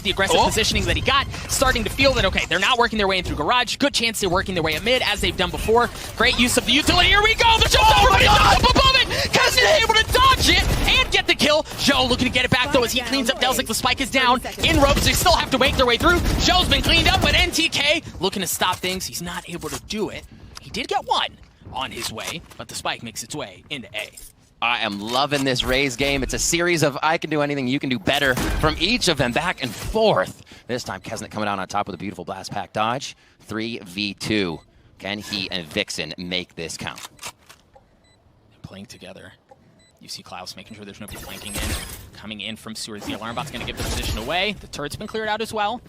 the aggressive positioning that he got, starting to feel that, okay, they're not working their way in through garage. Good chance they're working their way at mid, as they've done before. Great use of the utility. Here we go! The showstopper, but he's up above it! Kesnet able to dodge it and get the kill. Joe looking to get it back, though, as he cleans up Delzik. The spike is down. In ropes, they still have to make their way through. Joe's been cleaned up, but NTK looking to stop things. He's not able to do it. He did get one on his way, but the spike makes its way into A. I am loving this Raze game. It's a series of I can do anything, you can do better from each of them, back and forth. This time, Kesnet coming out on top with a beautiful blast pack dodge. 3v2. Can he and Vixen make this count? Playing together. You see Klaus making sure there's nobody flanking in. Coming in from Sewers. The alarm bot's going to give the position away. The turret's been cleared out as well.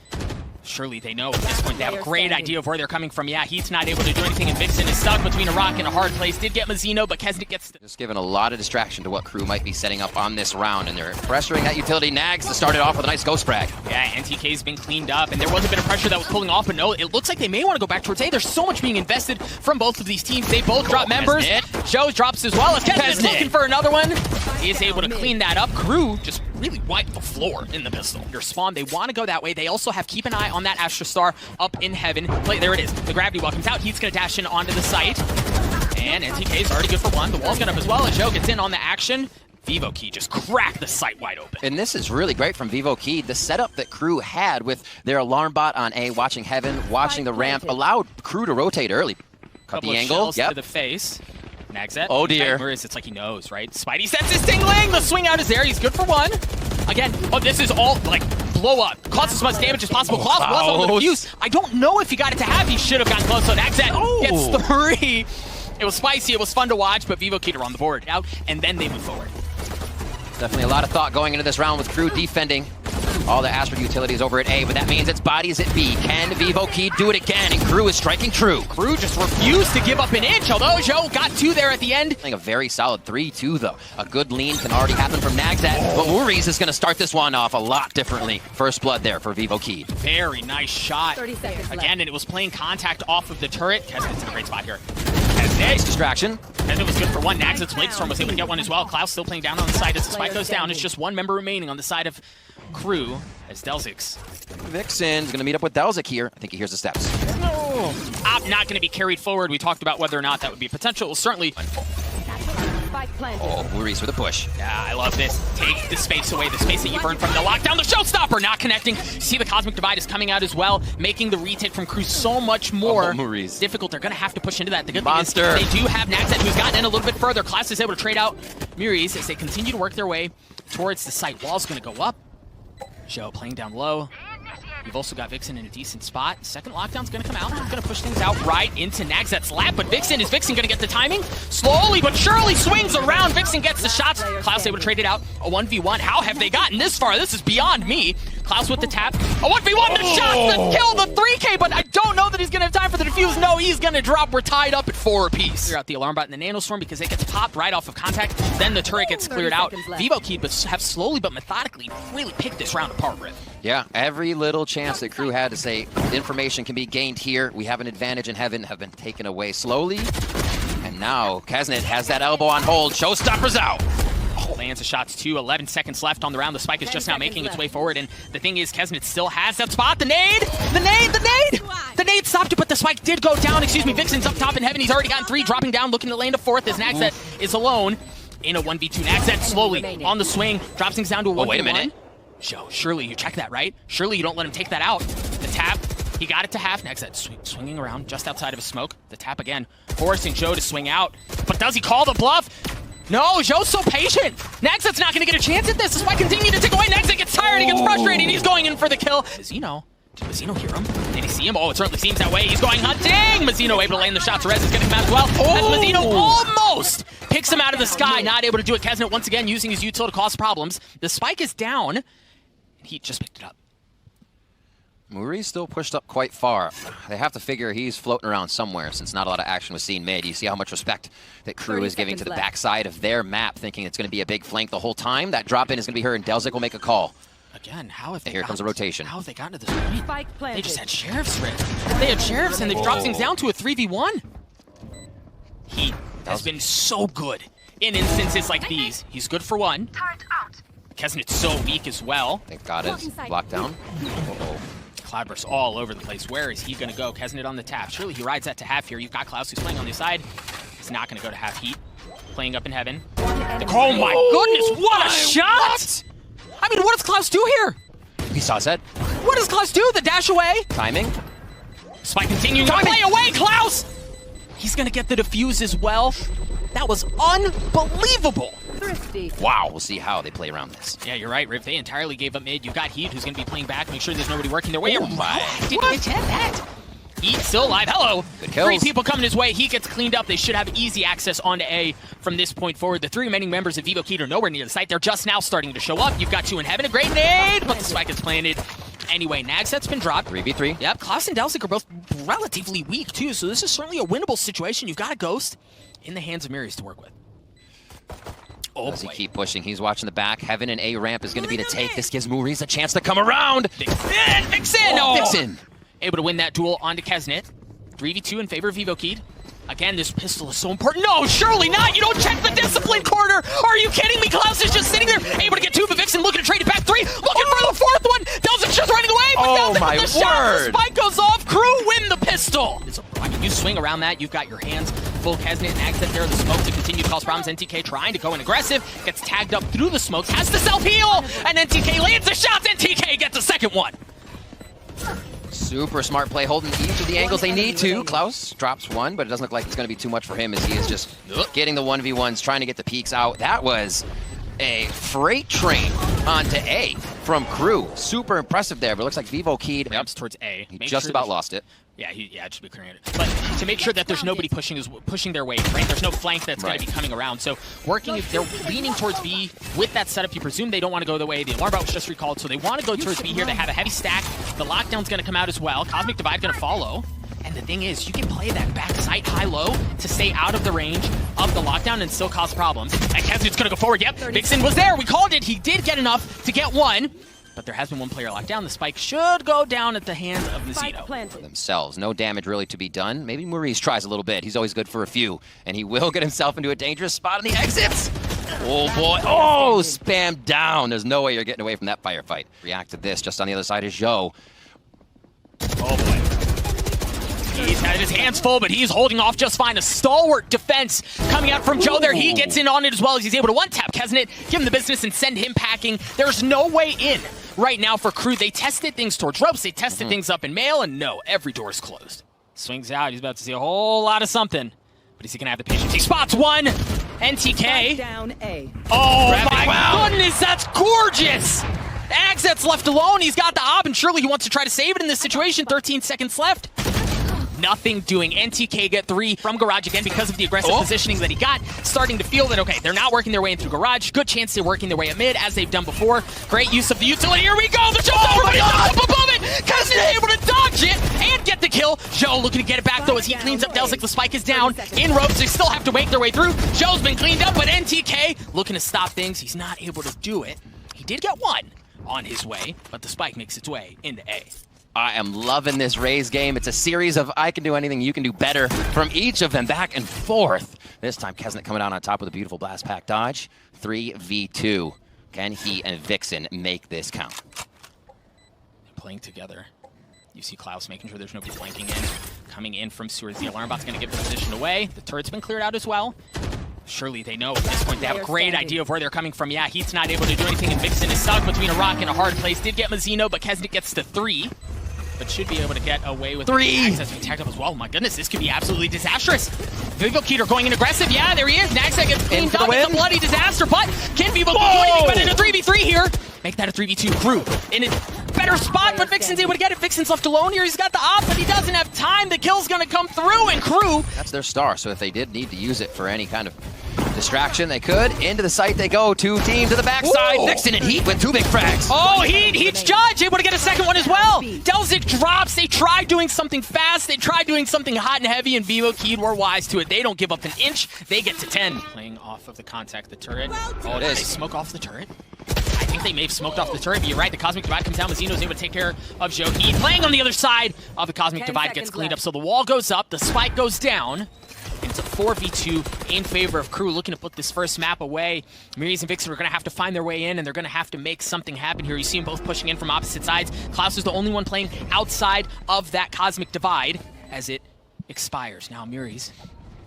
Surely they know at this point. They have a great idea of where they're coming from. Yeah, he's not able to do anything, and Vixen is stuck between a rock and a hard place. Did get Mazzino, but Kesnet gets... Just giving a lot of distraction to what Crew might be setting up on this round, and they're pressuring that utility. Nags to start it off with a nice ghost frag. Yeah, NTK's been cleaned up, and there was a bit of pressure that was pulling off, but no, it looks like they may want to go back towards A. There's so much being invested from both of these teams. They both drop members. Joe drops as well, as Kesnet's looking for another one. He is able to clean that up. Crew just really wiped the floor in the pistol. Your spawn, they want to go that way. They also have keep an eye on that Astra Star up in heaven. There it is. The gravity well comes out. He's going to dash in onto the site. And NTK is already good for one. The wall's going up as well, and Joe gets in on the action. Vivo Key just cracked the site wide open. And this is really great from Vivo Key. The setup that Crew had with their alarm bot on A, watching heaven, watching the ramp, allowed Crew to rotate early. Cut the angle. To the face. Nags oh dear. It's like he knows, right? Spidey sense is tingling. The swing out is there. He's good for one. Again, oh, this is all like blow up. Cause as much damage as possible. Klaus was on the fuse. I don't know if he got it to have. He should have gotten close. So Nags gets 3. It was spicy. It was fun to watch, but Vivo Key on the board out, and then they move forward. Definitely a lot of thought going into this round with Crew defending all the Astra utilities over at A, but that means it's bodies at B. Can Vivo Key do it again? And Crew is striking true. Crew just refused to give up an inch, although Joe got 2 there at the end. A very solid 3-2, though. A good lean can already happen from Nagzat, but Maurice is going to start this one off a lot differently. First blood there for Vivo Key. Very nice shot. 30 seconds again, left. And it was playing contact off of the turret. Kesnet's in a great spot here. Nice distraction. Kesnet was good for one. Nagzat's Blade Storm was able to get one as well. Klaus still playing down on the side as the spike goes down. It's just one member remaining on the side of Crew as Delzik's. Vixen's going to meet up with Delzik here. I think he hears the steps. No. Not going to be carried forward. We talked about whether or not that would be potential. Certainly. Oh, Maurice with a push. Yeah, I love this. Take the space away, the space that you burned from the lockdown. The showstopper not connecting. See the Cosmic Divide is coming out as well, making the retake from Crew so much more difficult. They're going to have to push into that. The good thing is they do have Nagzat, who's gotten in a little bit further. Klaus is able to trade out Maurice as they continue to work their way towards the site. Wall's going to go up. Joe playing down low. You've also got Vixen in a decent spot. Second lockdown's going to come out. Going to push things out right into Nagzat's lap. But is Vixen going to get the timing? Slowly but surely swings around. Vixen gets the shots. Klaus able to trade it out. A 1v1. How have they gotten this far? This is beyond me. Klaus with the tap. A 1v1. The shot. The kill. The 3K. But I don't know that he's going to have time for the defuse. No, he's going to drop. We're tied up at 4 apiece. Clear out the alarm bot and the nanostorm because it gets popped right off of contact. Then the turret gets cleared out. Vivo Key have slowly but methodically really picked this round apart, Rip. Yeah, every little chance that Crew had to say information can be gained here. We have an advantage in heaven have been taken away slowly. And now Kesnet has that elbow on hold. Showstopper's out. Lands the shots too. 11 seconds left on the round. The spike is just now making its way forward. And the thing is, Kesnet still has that spot. The nade! The nade! The nade! The nade stopped it, but the spike did go down. Excuse me. Vixen's up top in heaven. He's already gotten 3, dropping down, looking to land a 4th as Nagzat is alone in a 1v2. Nagzat slowly on the swing, drops things down to a 1v1. Wait a minute. Joe, surely you check that, right? Surely you don't let him take that out. The tap, he got it to half. Nagzat swinging around just outside of his smoke. The tap again, forcing Joe to swing out. But does he call the bluff? No, Joe's so patient. Nagzat's not going to get a chance at this. This is why continue to tick away. Nagzat gets tired, he gets frustrated, he's going in for the kill. Mazzino, did Mazzino hear him? Did he see him? Oh, it certainly seems that way. He's going hunting. Mazzino able to land the shots. Rez is getting him out as well. As Mazzino almost picks him out of the sky. Not able to do it. Kesnet once again using his util to cause problems. The spike is down. He just picked it up. Maurice still pushed up quite far. They have to figure he's floating around somewhere since not a lot of action was seen mid. You see how much respect that Crew is giving to the backside of their map, thinking it's going to be a big flank the whole time. That drop in is going to be her, and Delzik will make a call. Again, how have they Here comes a rotation. How have they gotten to this point? They just had Sheriff's Rift. They had Sheriff's, and they've dropped things down to a 3v1. He has been so good in instances like these. He's good for one. Kesnit's so weak as well. Thank God it's locked down. Uh-oh. Cloudburst all over the place. Where is he going to go? Kesnit on the tap. Surely he rides that to half here. You've got Klaus who's playing on the side. He's not going to go to half heat. Playing up in heaven. Oh my goodness, what a shot! I mean, what does Klaus do here? He saw set. What does Klaus do? The dash away? Timing. Spike continuing to play away, Klaus! He's going to get the defuse as well. That was unbelievable. Wow, we'll see how they play around this. Yeah, you're right, Riv. They entirely gave up mid. You've got Heat, who's going to be playing back. Make sure there's nobody working their way. Oh my. Didn't hit that. Heat still alive. Hello. Good kills. 3 people coming his way. He gets cleaned up. They should have easy access onto A from this point forward. The 3 remaining members of Vivo Key are nowhere near the site. They're just now starting to show up. You've got 2 in heaven. A great nade, but the spike is planted. Anyway, Nagset's been dropped. 3v3. Yep, Klaus and Delzik are both relatively weak, too, so this is certainly a winnable situation. You've got a Ghost in the hands of Marius to work with. Oh, does he keep pushing? He's watching the back. Heaven and A ramp is going to be the take. This gives Maurice a chance to come around. Vixen! Oh. Vixen! Able to win that duel onto Kesnit. 3v2 in favor of Vivo Key. Again, this pistol is so important. No, surely not! You don't check the discipline corner! Are you kidding me? Klaus is just sitting there, able to get 2, but Vixen looking to trade it back 3, looking for the 4th one! Delzic's just running away, but oh Delzic my with the shot, word! the spike goes off, Crew win the pistol! I mean, you swing around that, you've got your hands full. Kesnit and Accent there in the smoke to continue to cause problems. NTK trying to go in aggressive, gets tagged up through the smoke, has to self-heal, and NTK lands the shots, NTK gets a second one! Super smart play, holding each of the angles they need to. Klaus drops 1, but it doesn't look like it's going to be too much for him as he is just getting the 1v1s, trying to get the peaks out. That was a freight train onto A from Crew. Super impressive there, but it looks like Vivo keyed. Ramps towards A. He just about lost it. Yeah, just be clearing it. But to make sure that there's nobody pushing their weight, right? There's no flank that's going to be coming around. So they're leaning towards B with that setup. You presume they don't want to go the way. The alarm bot was just recalled, so they want to go towards B here. They have a heavy stack. The lockdown's going to come out as well. Cosmic Divide going to follow. And the thing is, you can play that back sight high-low to stay out of the range of the lockdown and still cause problems. And Kesnit's going to go forward. Yep, Vixen was there. We called it. He did get enough to get 1. But there has been 1 player locked down. The spike should go down at the hands of Mazino. For themselves. No damage really to be done. Maybe Maurice tries a little bit. He's always good for a few. And he will get himself into a dangerous spot on the exits. Oh, boy. Oh, spam down. There's no way you're getting away from that firefight. React to this. Just on the other side is Zhou. Oh, boy. He's had his hands full, but he's holding off just fine. A stalwart defense coming out from Zhou there. He gets in on it as well as he's able to one-tap Kesnit, give him the business, and send him packing. There's no way in right now for Crew. They tested things towards ropes. They tested things up in mail, and no, every door is closed. Swings out. He's about to see a whole lot of something. But is he going to have the patience? He spots 1. NTK. Down A. Oh, my goodness, that's gorgeous. Accent's left alone. He's got the op, and surely he wants to try to save it in this situation. 13 seconds left. Nothing doing. NTK get 3 from Garage again because of the aggressive positioning that he got. Starting to feel that, okay, they're not working their way in through Garage. Good chance they're working their way at mid, as they've done before. Great use of the utility. Here we go. The show's already up above it. Kesnit able to dodge it and get the kill. Zhou looking to get it back, though, as he cleans up Delzik. The spike is down. In ropes, they still have to make their way through. Zhou's been cleaned up, but NTK looking to stop things. He's not able to do it. He did get 1 on his way, but the spike makes its way into A. I am loving this Raze game. It's a series of I can do anything, you can do better from each of them back and forth. This time, Kesnit coming out on top with a beautiful blast pack dodge. 3v2. Can he and Vixen make this count? Playing together. You see Klaus making sure there's nobody flanking in. Coming in from sewers. The alarm bot's going to give the position away. The turret's been cleared out as well. Surely they know at this point. They have a great idea of where they're coming from. Yeah, Heat's not able to do anything, and Vixen is stuck between a rock and a hard place. Did get Mazino, but Kesnit gets to 3. But should be able to get away with 3. Access being tagged up as well. My goodness, this could be absolutely disastrous. Vivo Keeter going in aggressive. Yeah, there he is. Nagset gets cleaned up. It's a bloody disaster, but can Vivo do anything but in a 3v3 here? Make that a 3v2. Crew in a better spot, but Vixen's able to get it. Vixen's left alone here. He's got the op, but he doesn't have time. The kill's going to come through, and Crew. That's their star, so if they did need to use it for any kind of distraction, they could. Into the site they go. 2 teams to the backside. Vixen and Heat with 2 big frags. Oh, Heat's Judge able to get a second one as well. Delzik drops. They tried doing something fast. They tried doing something hot and heavy, and Vivo Keyed were wise to it. They don't give up an inch. They get to 10. Playing off of the contact, the turret. Oh, did they smoke off the turret? I think they may have smoked off the turret, but you're right. The Cosmic Divide comes down. Mazino's able to take care of Zhou. Heat playing on the other side of the Cosmic Divide gets cleaned up. So the wall goes up. The spike goes down. Into 4v2 in favor of Crew, looking to put this first map away. Miri's and Vixen are going to have to find their way in, and they're going to have to make something happen here. You see them both pushing in from opposite sides. Klaus is the only one playing outside of that Cosmic Divide as it expires. Now Miri's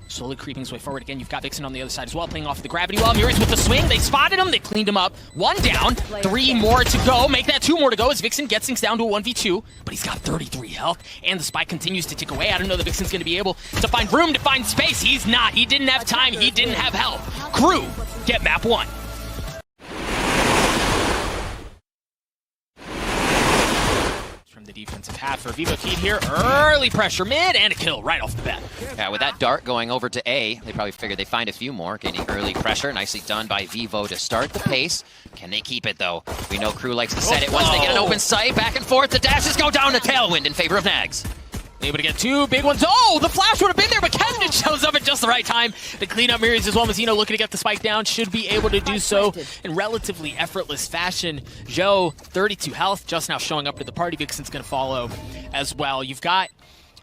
slowly creeping his way forward. Again, you've got Vixen on the other side as well, playing off the gravity well. Miri's with the swing. They spotted him. They cleaned him up. 1 down. 3 more to go. Make that 2 more to go as Vixen gets things down to a 1v2. But he's got 33 health, and the spike continues to tick away. I don't know that Vixen's going to be able to find room, to find space. He's not. He didn't have time. He didn't have health. Crew get map 1. From the defensive half for Vivo Keed here. Early pressure mid and a kill right off the bat. Yeah, with that dart going over to A, they probably figured they'd find a few more. Getting early pressure. Nicely done by Vivo to start the pace. Can they keep it, though? We know Crew likes to set it once they get an open sight. Back and forth. The dashes go down to Tailwind in favor of Nags. Able to get 2 big ones. Oh, the flash would have been there, but Kesnet shows up at just the right time to clean up Miri's as well. Mazzino looking to get the spike down. Should be able to do so in relatively effortless fashion. Joe, 32 health, just now showing up to the party. Vixen's going to follow as well. You've got,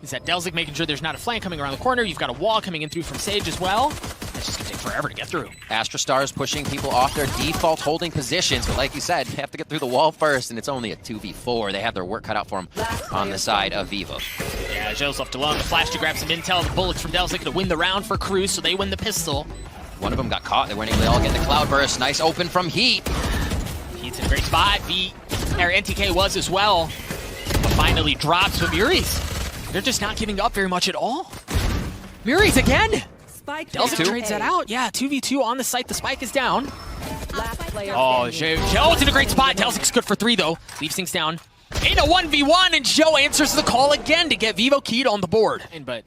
is that Delzik making sure there's not a flank coming around the corner. You've got a wall coming in through from Sage as well. It's just going to take forever to get through. Astra Stars pushing people off their default holding positions, but like you said, they have to get through the wall first, and it's only a 2v4. They have their work cut out for them on the side of Vivo. Yeah, Joe's left alone. The flash to grab some intel. The bullets from Delzik to win the round for Crew, so they win the pistol. One of them got caught. They're winning. They all get the cloud burst. Nice open from Heat. Heat's in a great spot. NTK was as well, but finally drops. But Miri's, they're just not giving up very much at all. Miri's again. Delzik trades that out. Yeah, 2v2 on the site. The spike is down. Oh, Joe's in a great spot. Delzik's good for 3, though. Leaves things down in a 1v1, and Joe answers the call again to get Vivo Keed on the board. But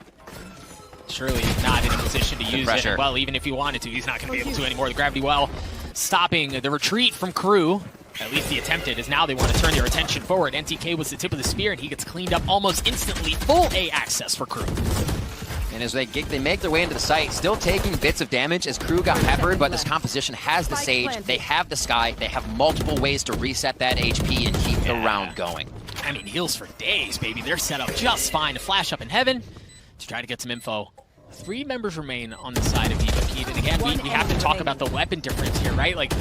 surely not in a position to use it. Well, even if he wanted to, he's not going to be able to anymore. The gravity well stopping the retreat from Crew. At least he attempted, as now they want to turn their attention forward. NTK was the tip of the spear, and he gets cleaned up almost instantly. Full A access for Crew. And as they make their way into the site, still taking bits of damage as Crew got peppered, but this composition has the Sage, they have the Sky, they have multiple ways to reset that HP and keep the round going. I mean, heals for days, baby. They're set up just fine to flash up in heaven to try to get some info. 3 members remain on the side of Vivo Keed, and again, we have to talk about the weapon difference here, right? Like,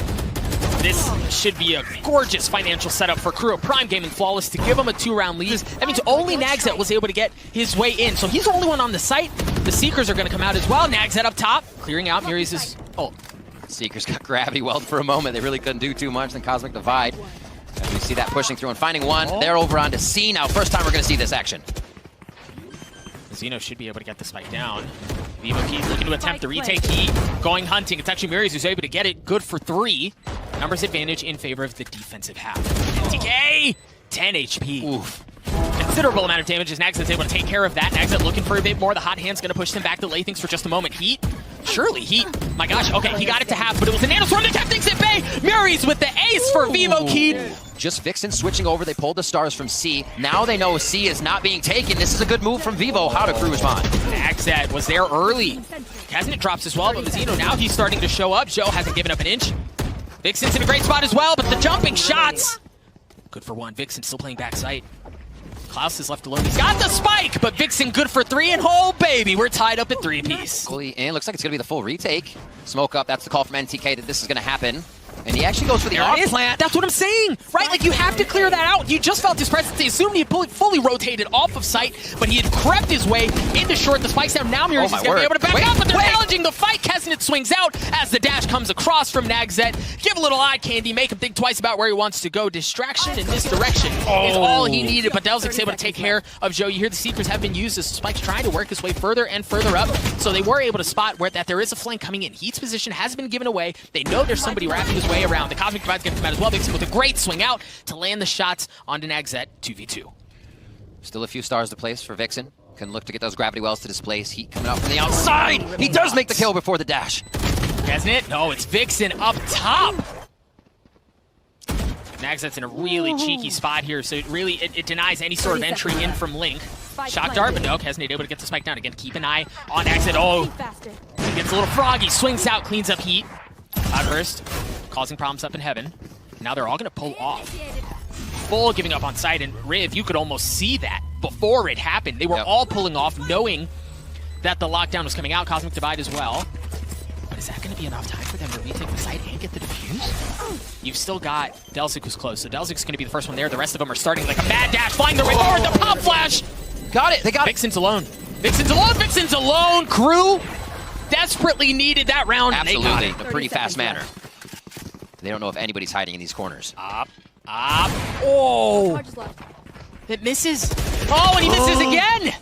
this should be a gorgeous financial setup for Crew. Prime Gaming Flawless to give him a 2-round lead. That means only Nagzet was able to get his way in. So he's the only one on the site. The Seekers are going to come out as well. Nagzet up top, clearing out Miri's ult. Seekers got gravity weld for a moment. They really couldn't do too much. Then Cosmic Divide. As we see that pushing through and finding one. They're over on to C now. First time we're going to see this action. Zeno should be able to get the spike down. Vivo Keed looking to attempt the retake. Heat going hunting. It's actually Miri's who's able to get it. Good for 3. Numbers advantage in favor of the defensive half. NTK, 10 HP. Oof. Considerable amount of damage as Nagzet's able to take care of that. Nagzet looking for a bit more. The hot hand's going to push them back to lay things for just a moment. Heat, surely Heat. My gosh, okay, he got it to half, but it was a nanostorm that kept things at bay. Miri's with the ace for Vivo Keed. Just Vixen switching over. They pulled the stars from C. Now they know C is not being taken. This is a good move from Vivo. How to Crew respond? Nagzet was there early. Kesnet drops as well, but Mazzino, now he's starting to show up. Joe hasn't given up an inch. Vixen's in a great spot as well, but the jumping shots. Good for 1. Vixen still playing backside. Klaus is left alone. He's got the spike, but Vixen good for 3, and oh baby, we're tied up at 3 apiece. And looks like it's going to be the full retake. Smoke up, that's the call from NTK that this is going to happen. And he actually goes for the off plant. That's what I'm saying, right? Like, you have to clear that out. You just felt his presence. They assumed he had fully rotated off of site, but he had crept his way into short. The spike's down. Now Miri's is going to be able to back up, but they're challenging the fight. Kesnet swings out as the dash comes across from Nagzet. Give a little eye candy, make him think twice about where he wants to go. Distraction in this direction is all he needed, but Delzik's able to take care of Joe. You hear the Seekers have been used as Spike's trying to work his way further and further up, so they were able to spot where that there is a flank coming in. Heat's position has been given away. They know there's somebody wrapping his way around. The Cosmic Divide's going to come out as well. Vixen with a great swing out to land the shots onto Nagzet. 2v2. Still a few stars to place for Vixen. Can look to get those gravity wells to displace. Heat coming out from the outside. He does make the kill before the dash. Hasn't it? No, it's Vixen up top. Nagzet's in a really cheeky spot here, so it denies any sort of entry in from Link. Shock dart, but no, Kesnet able to get the spike down. Again, keep an eye on Nagzet. Oh, he gets a little froggy, swings out, cleans up Heat. Cloudburst, causing problems up in heaven. Now they're all going to pull off. Full giving up on sight, and Riv, you could almost see that before it happened. They were all pulling off, knowing that the lockdown was coming out. Cosmic Divide as well. But is that going to be enough time for them to retake the site and get the defuse? You've still got Delzik who's close, so Delzik's going to be the first one there. The rest of them are starting like a mad dash, flying their way forward. The pop flash! Got it, they got it. Vixen's alone. Vixen's alone, Vixen's alone! Crew desperately needed that round. Absolutely, in a pretty fast manner. They don't know if anybody's hiding in these corners. Up. Oh! It misses. Oh, and he misses again!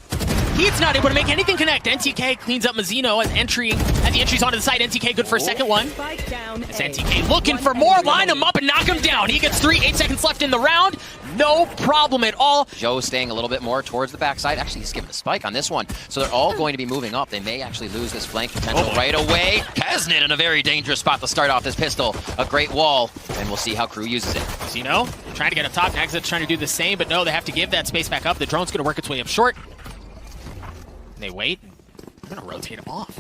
He's not able to make anything connect. NTK cleans up Mazzino as the entries onto the side. NTK good for a second one. As NTK looking for more, line him up and knock him down. He gets 3, 8 seconds left in the round. No problem at all. Joe staying a little bit more towards the backside. Actually, he's giving a spike on this one. So they're all going to be moving up. They may actually lose this flank potential right away. Kaznit in a very dangerous spot to start off this pistol. A great wall, and we'll see how Crew uses it. Mazzino trying to get up top. Naxat's trying to do the same, but no, they have to give that space back up. The drone's going to work its way up short. And they wait. They're going to rotate him off.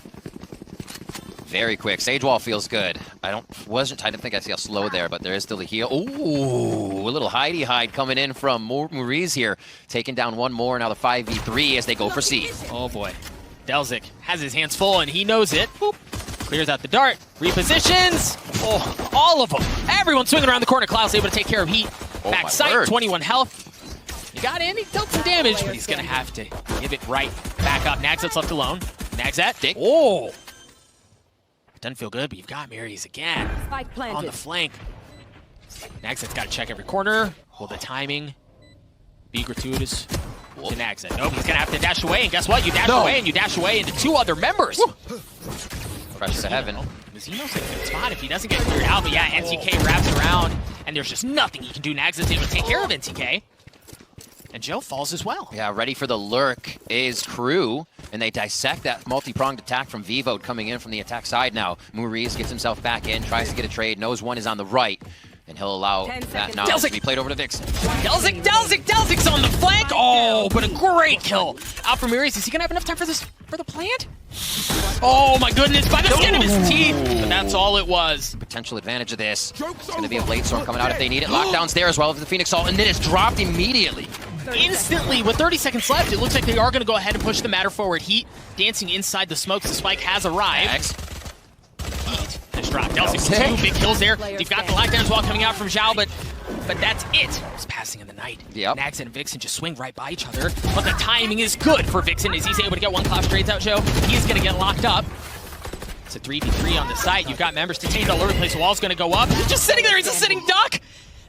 Very quick. Sage wall feels good. I didn't think I see how slow there, but there is still a heal. Ooh, a little hidey hide coming in from Maurice here. Taking down one more, now the 5v3 as they go for C. Oh boy. Delzik has his hands full and he knows it. Boop. Clears out the dart. Repositions. Oh, all of them. Everyone swinging around the corner. Klaus able to take care of Heat. Back sight, 21 health. He got in, he dealt some damage, but he's going to have to give it right back up. Naxat's left alone. Naxat. Oh! Doesn't feel good, but you've got Mary's again on the flank. Naxat's got to check every corner. Hold the timing. Be gratuitous to Naxat. Nope, he's going to have to dash away, and guess what? You dash away, and you dash away into 2 other members. Precious to heaven. Mazzino's in a good spot if he doesn't get cleared out, but yeah, NTK wraps around, and there's just nothing he can do. Naxat's able to take care of NTK. And Joe falls as well. Yeah, ready for the lurk is Crew, and they dissect that multi-pronged attack from Vivo coming in from the attack side now. Maurice gets himself back in, tries to get a trade, knows one is on the right, and he'll allow that now to be played over to Vixen. Delzik's on the flank! Oh, but a great kill out from Maurice. Is he gonna have enough time for the plant? Oh my goodness, by the skin of his teeth! But that's all it was. Potential advantage of this. It's gonna be a Blade Storm coming out if they need it. Lockdown's there as well as the Phoenix Salt, and then it's dropped immediately. Instantly, with 30 seconds left, it looks like they are going to go ahead and push the matter forward. Heat dancing inside the smokes. The spike has arrived. Heat has dropped. Delzik with 2 big kills there. You've got the lockdown as well coming out from Zhao, but that's it. It's passing in the night. Yep. Naxat and Vixen just swing right by each other, but the timing is good for Vixen as he's able to get 1 Klaus trades out, Joe. He's going to get locked up. It's a 3v3 on the site. You've got members detained all over the place. The wall's going to go up. He's just sitting there. He's a sitting duck.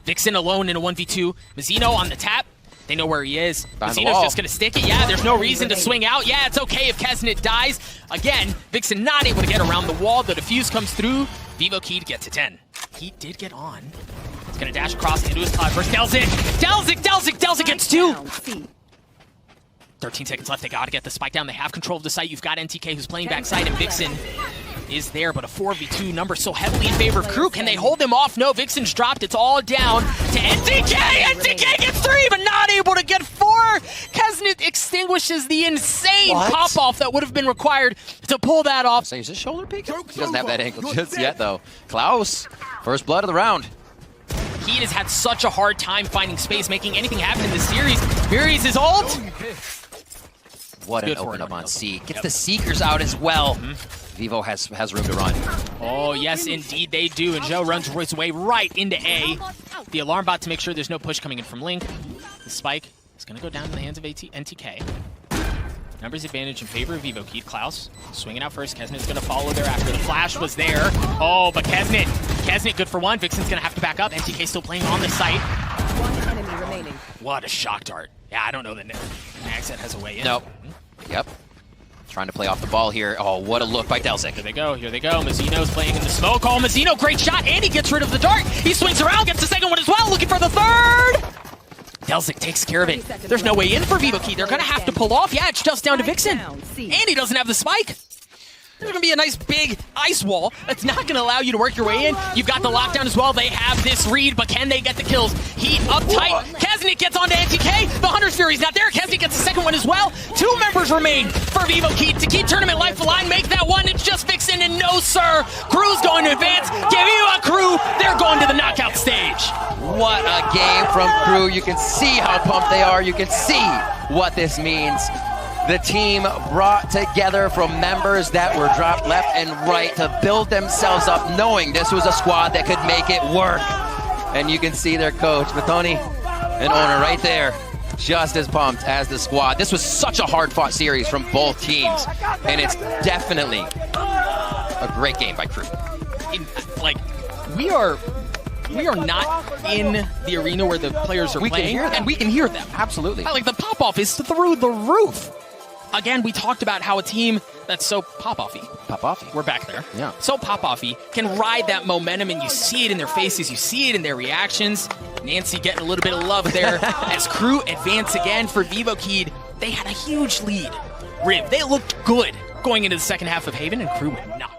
Vixen alone in a 1v2. Mazzino on the tap. They know where he is. Mazzino's just going to stick it. Yeah, there's no reason to swing out. Yeah, it's okay if Kaznit dies. Again, Vixen not able to get around the wall. The defuse comes through. Vivo Key gets to 10. He did get on. He's going to dash across into his cloud first. Delzik gets 2. 13 seconds left. They got to get the spike down. They have control of the site. You've got NTK who's playing backside, and Vixen is there, but a 4v2 number so heavily in favor of Crew. Can they hold them off? No, Vixen's dropped. It's all down to NTK. NTK gets 3, but not able to get 4. Kaznit extinguishes the insane pop-off that would have been required to pull that off. So is this shoulder peek? He doesn't have that ankle just yet, though. Klaus, first blood of the round. Heat has had such a hard time finding space, making anything happen in this series. Miri's his ult. What an open up on C. Gets the Seekers out as well. Vivo has room to run. Oh, yes, indeed they do. And Joe runs his way right into A. The alarm bot to make sure there's no push coming in from Link. The spike is going to go down to the hands of NTK. Numbers advantage in favor of Vivo. Keith Klaus swinging out first. Kaznit's going to follow thereafter. The flash was there. Oh, but Kaznit good for 1. Vixen's going to have to back up. NTK still playing on the site. 1 enemy remaining. What a shock dart. Yeah, I don't know that Naxat has a way in. Nope. Yep. Trying to play off the ball here. Oh, what a look by Delzik. Here they go. Mazzino's playing in the smoke. Oh, Mazzino, great shot, and he gets rid of the dart. He swings around, gets the second one as well, looking for the third. Delzik takes care of it. There's no way in for Vivo Key. They're going to have to pull off. Yeah, it's just down to Vixen. And he doesn't have the spike. There's going to be a nice big ice wall that's not going to allow you to work your way in. You've got the lockdown as well. They have this read, but can they get the kills? Heat up tight. Kaznit gets onto NTK. The Hunter's Fury's not there. Kaznit gets the second one as well. 2 members remain for Vivo Key to keep tournament life alive. Make that one. It's just Vixen, and no, sir. Crew's going to advance. Give you a Crew. They're going to the knockout stage. What a game from Crew. You can see how pumped they are. You can see what this means. the team brought together from members that were dropped left and right to build themselves up, knowing this was a squad that could make it work. And you can see their coach, Matoni and owner right there, just as pumped as the squad. This was such a hard-fought series from both teams, and it's definitely a great game by Crew. We are not in the arena where the players are playing, and we can hear them. Absolutely. Like, the pop-off is through the roof. Again, we talked about how a team that's so pop-offy. Pop-offy. We're back there. Yeah. So pop-offy can ride that momentum, and you see it in their faces. You see it in their reactions. Nancy getting a little bit of love there as Crew advance again for Vivo Keyed. They had a huge lead. Riv, they looked good going into the second half of Haven, and Crew would not.